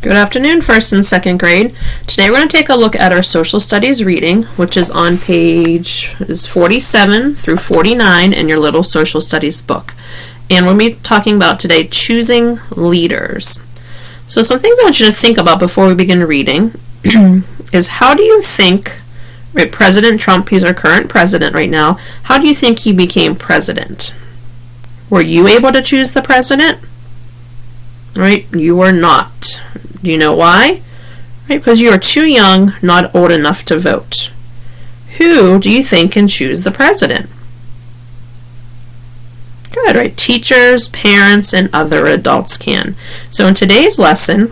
Good afternoon, first and second grade. Today we're going to take a look at our social studies reading, which is on page 47 through 49 in your little social studies book. And we'll be talking about today choosing leaders. So some things I want you to think about before we begin reading is how do you think, President Trump, he's our current president right now, how do you think he became president? Were you able to choose the president? Right? You were not. Do you know why? Right? Because you are too young, not old enough to vote. Who do you think can choose the president? Good, right? Teachers, parents, and other adults can. So in today's lesson,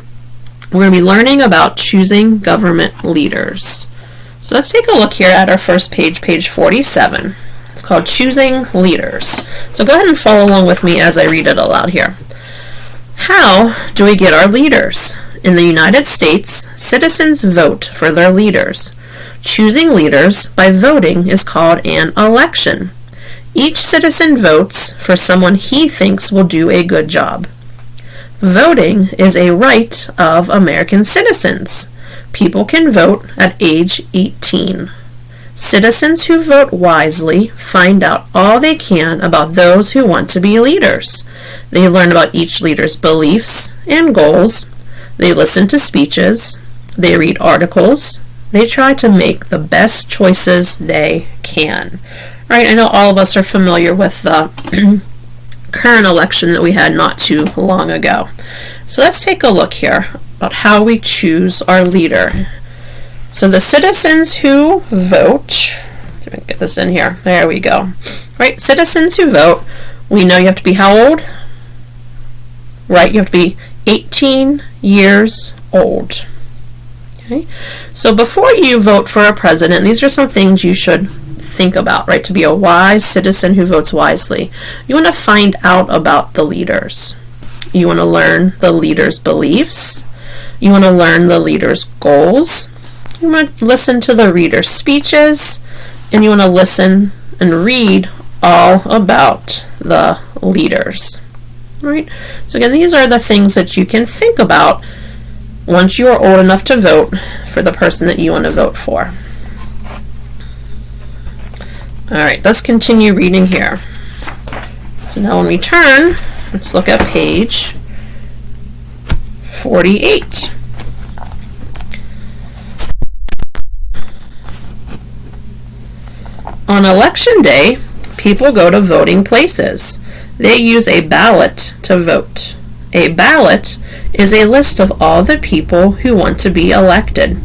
we're going to be learning about choosing government leaders. So let's take a look here at our first page, page 47. It's called Choosing Leaders. So go ahead and follow along with me as I read it aloud here. How do we get our leaders? In the United States, citizens vote for their leaders. Choosing leaders by voting is called an election. Each citizen votes for someone he thinks will do a good job. Voting is a right of American citizens. People can vote at age 18. Citizens who vote wisely find out all they can about those who want to be leaders. They learn about each leader's beliefs and goals. They listen to speeches. They read articles. They try to make the best choices they can. All right, I know all of us are familiar with the current election that we had not too long ago. So let's take a look here about how we choose our leader. So the citizens who vote, let me get this in here, there we go. Right, citizens who vote, we know you have to be how old? Right, you have to be 18 years old. Okay, so before you vote for a president, these are some things you should think about, right? To be a wise citizen who votes wisely, you want to find out about the leaders. You want to learn the leaders' beliefs. You want to learn the leaders' goals. You want to listen to the reader's speeches, and you want to listen and read all about the leaders. Right? So again, these are the things that you can think about once you are old enough to vote for the person that you want to vote for. Alright, let's continue reading here. So now when we turn, let's look at page 48. On election day, people go to voting places. They use a ballot to vote. A ballot is a list of all the people who want to be elected.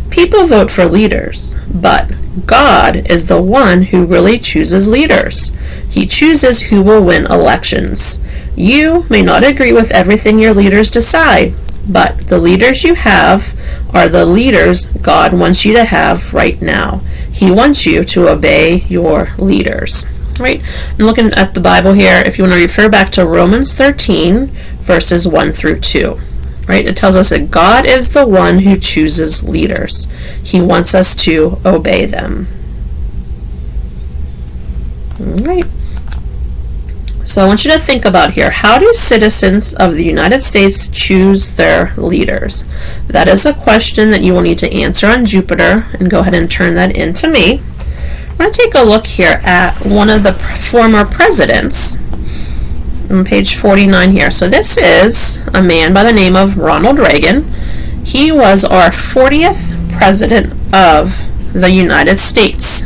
People vote for leaders, but God is the one who really chooses leaders. He chooses who will win elections. You may not agree with everything your leaders decide, but the leaders you have are the leaders God wants you to have right now. He wants you to obey your leaders. Right? And looking at the Bible here, if you want to refer back to Romans 13, verses 1 through 2. Right? It tells us that God is the one who chooses leaders. He wants us to obey them. Alright. So I want you to think about here, how do citizens of the United States choose their leaders? That is a question that you will need to answer on Jupiter, and go ahead and turn that in to me. We're going to take a look here at one of the former presidents on page 49 here. So this is a man by the name of Ronald Reagan. He was our 40th president of the United States.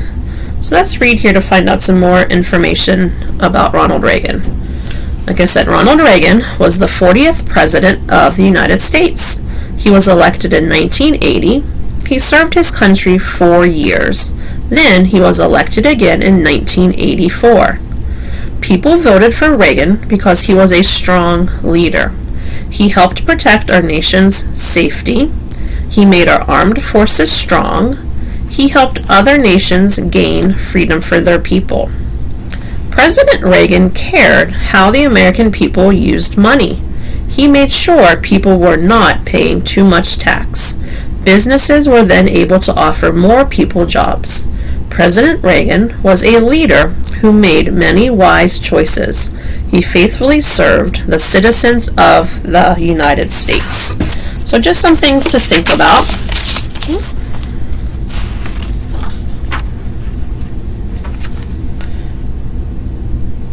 So let's read here to find out some more information about Ronald Reagan. Like I said, Ronald Reagan was the 40th president of the United States. He was elected in 1980. He served his country 4 years. Then he was elected again in 1984. People voted for Reagan because he was a strong leader. He helped protect our nation's safety. He made our armed forces strong. He helped other nations gain freedom for their people. President Reagan cared how the American people used money. He made sure people were not paying too much tax. Businesses were then able to offer more people jobs. President Reagan was a leader who made many wise choices. He faithfully served the citizens of the United States. So just some things to think about.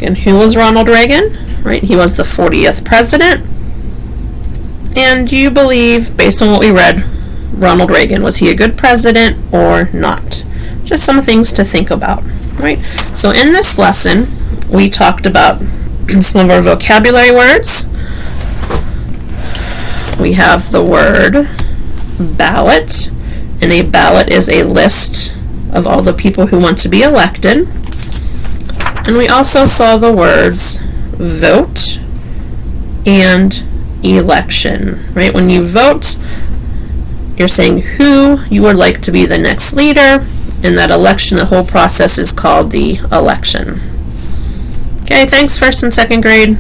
And who was Ronald Reagan? Right, he was the 40th president. And do you believe, based on what we read, Ronald Reagan, was he a good president or not? Just some things to think about, right? So in this lesson, we talked about some of our vocabulary words. We have the word ballot, and a ballot is a list of all the people who want to be elected. And we also saw the words vote and election, right? When you vote, you're saying who you would like to be the next leader. In that election, the whole process is called the election. Okay, thanks, 1st and 2nd grade.